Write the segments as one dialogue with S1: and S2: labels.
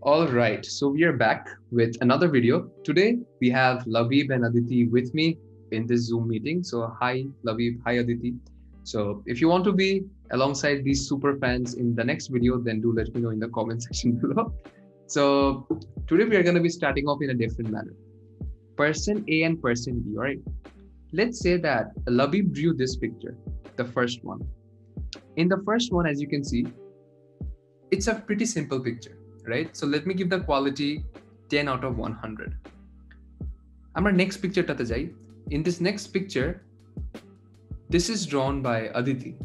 S1: All right, so we are back with another video. Today we have Labib and Aditi with me in this Zoom meeting. So hi Labib, hi Aditi. So if you want to be alongside these super fans in the next video, then do let me know in the comment section below. So today we are going to be starting off in a different manner. Person A and person B, all right? Let's say that Labib drew this picture, the first one. In the first one, as you can see, it's a pretty simple picture, right? So let me give the quality 10 out of 100. Our next picture tate jai. In this next picture, this is drawn by Aditi,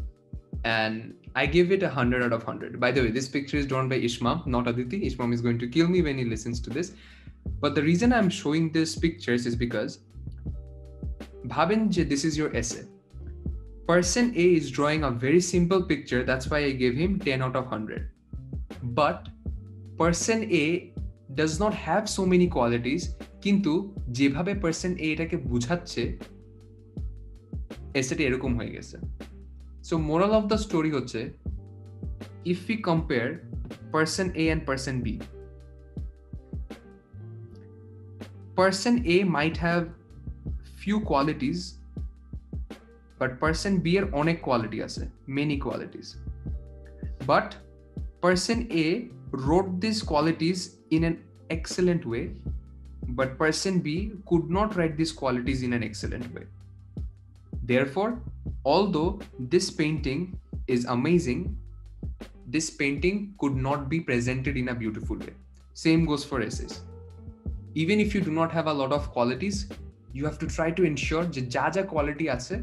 S1: and I give it 100 out of 100. By the way, this picture is drawn by Ishmam, not Aditi. Ishmam is going to kill me when he listens to this. But the reason I'm showing these pictures is because bhaben je this is your essay. Person A is drawing a very simple picture. That's why I gave him 10 out of 100. But person A does not have so many qualities, কিন্তু যেভাবে person A এটাকে বুঝাচ্ছে এসেটা এরকম হয়ে গেছে। So moral of the story হচ্ছে, if we compare person A and person B, person A might have few qualities, but person B এর অনেক quality আছে, many qualities. But person A wrote these qualities in an excellent way, but person B could not write these qualities in an excellent way. Therefore, although this painting is amazing, this painting could not be presented in a beautiful way. Same goes for essays. Even if you do not have a lot of qualities, you have to try to ensure যে যা যা quality আছে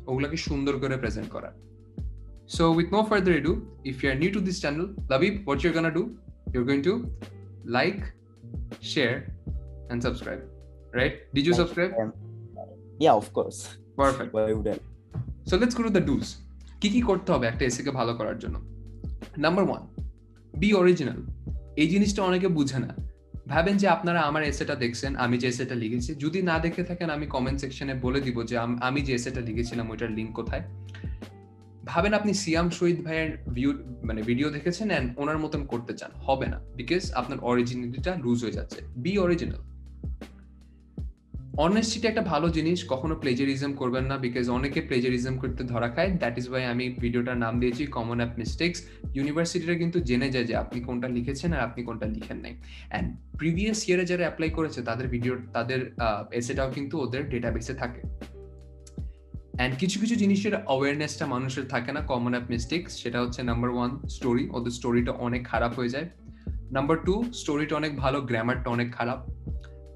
S1: ওগুলোকে সুন্দর করে present করা. So with no further ado, if you are new to this channel, Labib, what you're gonna do? You're going to like, share, and subscribe. Right? Did you subscribe?
S2: Yeah, of course.
S1: Perfect.
S2: Why would I?
S1: So let's go to the do's. কি করতে হবে একটা এসেকে ভালো করার জন্য? Number 1, be original. এই জিনিসটা অনেকে বুঝে না। ভাবেন যে আপনারা আমার এসেটা দেখছেন, আমি যে এসেটা লিখেছি, যদি না দেখে থাকেন আমি কমেন্ট সেকশনে বলে দিব যে আমি যে এসেটা লিখেছিলাম ওইটার লিংক কোথায়। ভাবেন আপনি সিয়াম শহীদ ভাইয়ের ভিডিও দেখেছেন এন্ড ওনার মতন করতে চান, হবে না, বিকজ আপনার অরিজিনালিটিটা লুজ হয়ে যাচ্ছে। B original. অনেস্টিটা একটা ভালো জিনিস, কখনো প্লেজারিজম করবেন না, বিকজ অনেকে প্লেজারিজম করতে ধরা খায়। দ্যাট ইজ ওয়াই আমি ভিডিওটার নাম দিয়েছি কমন অ্যাপ মিস্টেক্স। ইউনিভার্সিটিটা কিন্তু জেনে যায় যে আপনি কোনটা লিখেছেন আর আপনি কোনটা লিখেন নাই, অ্যান্ড প্রিভিয়াস ইয়ারে যারা অ্যাপ্লাই করেছে তাদের এসেটাও কিন্তু ওদের ডেটাবেসে থাকে। অ্যান্ড কিছু কিছু জিনিসের অ্যাওয়ারনেসটা মানুষের থাকে না, কমন অ্যাপ মিস্টেক্স। সেটা হচ্ছে নাম্বার 1 স্টোরি, ওদের স্টোরিটা অনেক খারাপ হয়ে যায়। নাম্বার 2 স্টোরিটা অনেক ভালো, গ্রামারটা অনেক খারাপ।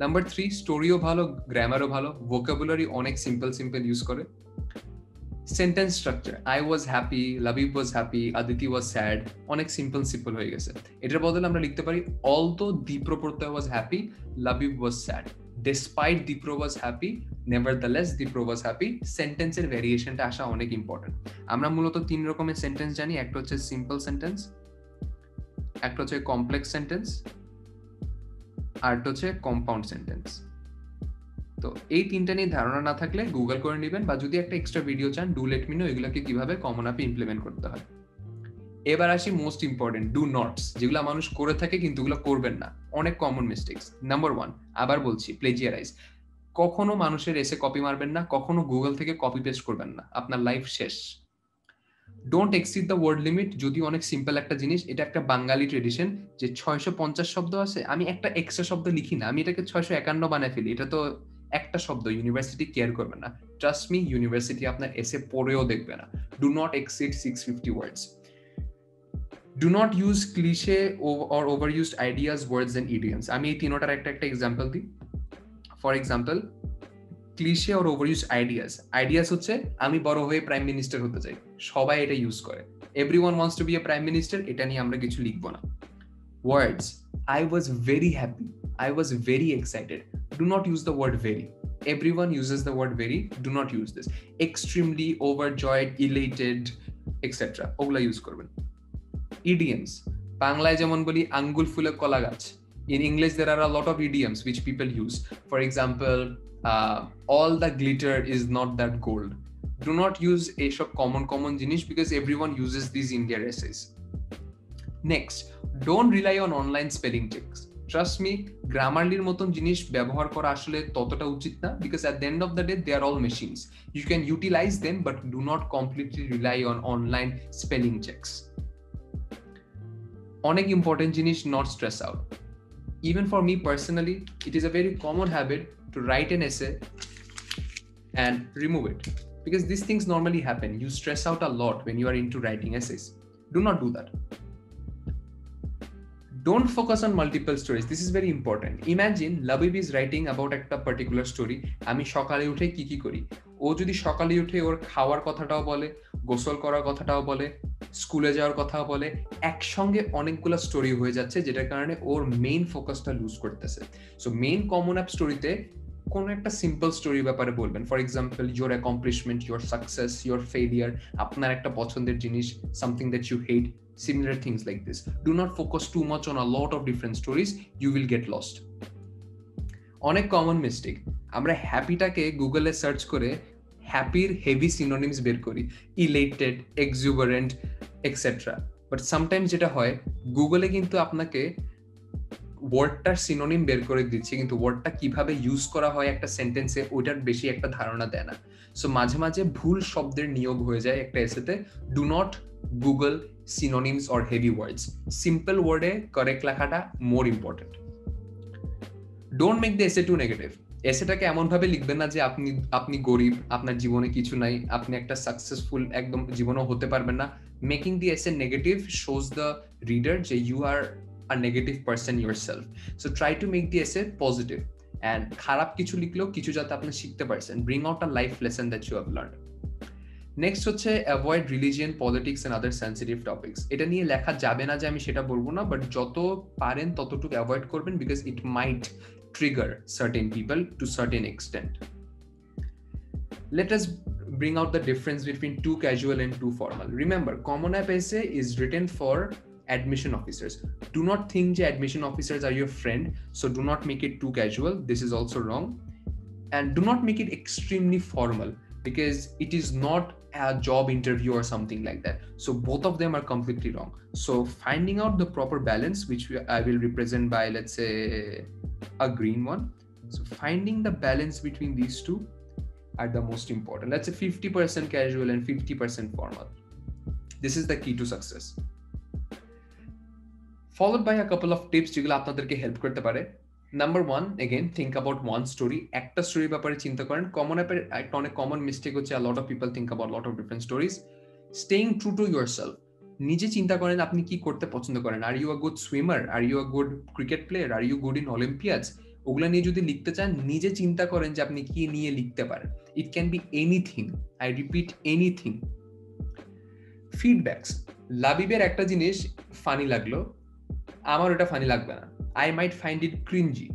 S1: নাম্বার 3 স্টোরিও ভালো, গ্রামারও ভালো, ভোকাবুলারি অনেক সিম্পল ইউজ করে। Sentence structure, I was happy, Labib was happy, Aditi was sad, অনেক সিম্পল হয়ে গেছে। এটার বদলে আমরা লিখতে পারি অলদো দীপ্র প্রত্যয় was happy, Labib was sad. Despite Dipro was happy, nevertheless Dipro was happy. সেন্টেন্সের ভেরিয়েশনটা আসা অনেক ইম্পর্টেন্ট। আমরা মূলত 3 রকমের সেন্টেন্স জানি, একটা হচ্ছে সিম্পল সেন্টেন্স, একটা হচ্ছে কমপ্লেক্স সেন্টেন্স, আর একটা হচ্ছে কম্পাউন্ড সেন্টেন্স। তো এই তিনটা নিয়ে ধারণা না থাকলে গুগল করে নেবেন, বা যদি একটা এক্সট্রা ভিডিও চান ডু লেট মি নো এগুলোকে কিভাবে কমন অ্যাপে ইমপ্লিমেন্ট করতে হয়। এবার আসি মোস্ট ইম্পর্টেন্ট ডু নটস, যেগুলো মানুষ করে থাকে কিন্তু ওগুলো করবেন না, অনেক কমন মিস্টেক্স। নাম্বার 1, আবার বলছি, প্লেজিয়ারাইজ। কখনো মানুষের এসে কপি মারবেন না, কখনো গুগল থেকে কপি পেস্ট করবেন না, আপনার লাইফ শেষ। Don't exceed the word limit. যদি অনেক সিম্পল একটা জিনিস, এটা একটা বাঙালি ট্রেডিশন যে 650 শব্দ আছে, আমি একটা এক্সট্রা শব্দ লিখি না, আমি এটাকে 651 বানায় ফেলি। এটা তো একটা শব্দ, ইউনিভার্সিটি কেয়ার করবে না। ট্রাস্ট মি, ইউনিভার্সিটি আপনার এসে পড়েও দেখবে না। Do not exceed 650 words. Do not use cliché or overused ideas, words and idioms. আমি এই তিনটার একটা এক্সাম্পল দিই। For example, cliche or overused ideas হচ্ছে আমি বড় হয়ে প্রাইম মিনিস্টার হতে চাই, সবাই এটা ইউজ করে। Everyone wants to be a prime minister, এটা নিয়ে আমরা কিছু লিখবো না। Words, I was very happy, I was very excited. Do not use the word very. Everyone uses the word very. Do not use this. Extremely, overjoyed, elated, etc. ওগুলা use করবেন। Idioms, বাংলায় যেমন বলি আঙ্গুল ফুলে কলা গাছ, in English there are a lot of idioms which people use. For example, all the glitter is not that gold. Do not use এইসব common জিনিস because everyone uses these in their essays. Next, Don't rely on online spelling checks. Trust me, Grammarly মতন জিনিস ব্যবহার করা আসলে ততটা উচিত না, because at the end of the day they are all machines. You can utilize them but do not completely rely on online spelling checks. অনেক important জিনিস, not stress out. Even for me personally, it is a very common habit to write an essay and remove it, because these things normally happen. You stress out a lot when you are into writing essays. Do not do that. Don't focus on multiple stories. This is very important. Imagine Labib is writing about একটা particular story. আমি সকালে উঠে কি করি, ও যদি সকালে উঠে ওর খাওয়ার কথাটাও বলে, গোসল করার কথাটাও বলে, স্কুলে যাওয়ার কথাও বলে, একসঙ্গে অনেকগুলো স্টোরি হয়ে যাচ্ছে, যেটার কারণে ওর মেইন ফোকাসটা লুজ করতেছে। সো মেইন কমন অ্যাপ স্টোরিতে কোনো একটা সিম্পল স্টোরির ব্যাপারে বলবেন। For example, your accomplishment, your success, your failure, আপনার একটা পছন্দের জিনিস, something that you hate, similar things like this. Do not focus too much on a lot of different stories. You will get lost. অনেক common mistake, আমরা হ্যাপিটাকে গুগলে search করে হ্যাপির heavy synonyms বের করি, ইলেটেড, এক্সুবারেন্ট, এক্সেট্রা। বাট সামটাইমস যেটা হয়, গুগলে কিন্তু আপনাকে ওয়ার্ডটার সিনোনিম বের করে দিচ্ছে, কিন্তু ওয়ার্ডটা কিভাবে ইউজ করা হয় একটা সেন্টেন্সে ওইটার বেশি একটা ধারণা দেয় না। সো মাঝে মাঝে ভুল শব্দের নিয়োগ হয়ে যায় একটা এসেতে। Do not Google synonyms or heavy words. Simple word e correct লেখাটা more important. Don't make the essay too negative. এসেটাকে এমন ভাবে লিখবেন না যে আপনি গরিব, আপনার জীবনে কিছু নাই, আপনি একটা সাকসেসফুল একদম জীবনও হতে পারবেন না। Making the essay negative shows the reader যে you are a negative person yourself. So try to make the essay positive, and খারাপ কিছু লিখলেও কিছু যাতে আপনি শিখতে পারছেন। Bring out a life lesson that you have learned. Next হচ্ছে avoid religion, politics and other sensitive topics. এটা নিয়ে লেখা যাবে না যে আমি সেটা বলবো না, বাট যত পারেন ততটুকু অ্যাভয়েড করবেন, because it might trigger certain people to certain extent. Let us bring out the difference between too casual and too formal. Remember, Common App essay is written for admission officers. Do not think that admission officers are your friend, so do not make it too casual. This is also wrong. And do not make it extremely formal, because it is not a job interview or something like that. So both of them are completely wrong. So finding out the proper balance, which I will represent by, let's say, a green one. So finding the balance between these two are the most important. Let's say 50% casual and 50% formal. This is the key to success. Followed by a couple of tips যেগুলো আপনাদেরকে help করতে পারে। Number one, again, think about one story. একটা স্টোরির ব্যাপারে চিন্তা করেন। Common অ্যাপের একটা অনেক কমন মিস্টেক হচ্ছে a lot of people think about a lot of different stories. Staying true to yourself. নিজে চিন্তা করেন আপনি কি করতে পছন্দ করেন। Are you a good swimmer? Are you a good cricket player? Are you good in Olympiads? ওগুলা নিয়ে যদি লিখতে চান, নিজে চিন্তা করেন যে আপনি কি নিয়ে লিখতে পারেন। It can be anything. I repeat, anything. Feedbacks. লাবিবের একটা জিনিস ফানি লাগলো, আমার ওটা ফানি লাগবে না। I might find it cringy.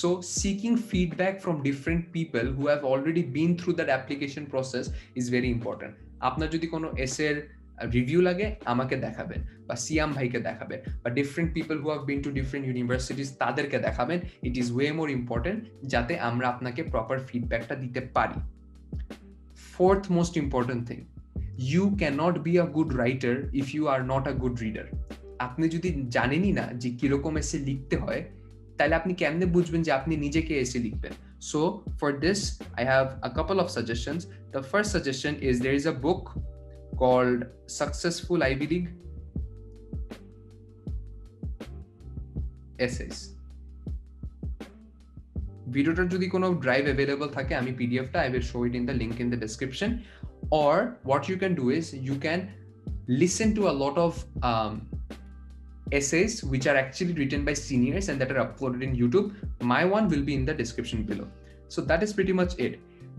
S1: So seeking feedback from different people who have already been through that application process is very important. আপনার যদি কোনো এসের রিভিউ লাগে, আমাকে দেখাবেন, বা সিয়াম ভাইকে দেখাবেন, বা different people who have been to different universities তাদেরকে দেখাবেন। It is way more important, যাতে আমরা আপনাকে প্রপার ফিডব্যাকটা দিতে পারি। Fourth most important thing, you can't be a good writer if you are not a good reader. আপনি যদি জানেনই না যে কিরকম এসে লিখতে হয়, তাহলে আপনি কেমনে বুঝবেন যে আপনি নিজেকে এসে লিখবেন? So for this, I have a couple of suggestions. The first suggestion is there is a book called Successful Ivy League Essays. ভিডিওটার যদি কোনো ড্রাইভ অ্যাভেলেবল থাকে, আমি পিডিএফটা I will show it in the link in the description. Or what you can do is you can listen to a lot of essays which are actually written by seniors and that are uploaded in YouTube. My one will be in the description below. So that is pretty much it.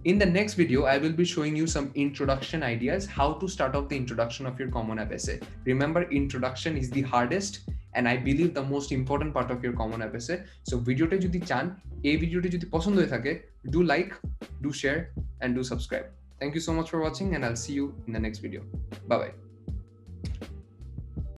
S1: In the next video, I will be showing you some introduction ideas, how to start off the introduction of your Common App essay. Remember, introduction is the hardest and I believe the most important part of your Common App essay. So video ta jodi chan, ei video ta jodi পছন্দ হয়ে থাকে, do like, do share and do subscribe. Thank you so much for watching and I'll see you in the next video. Bye bye.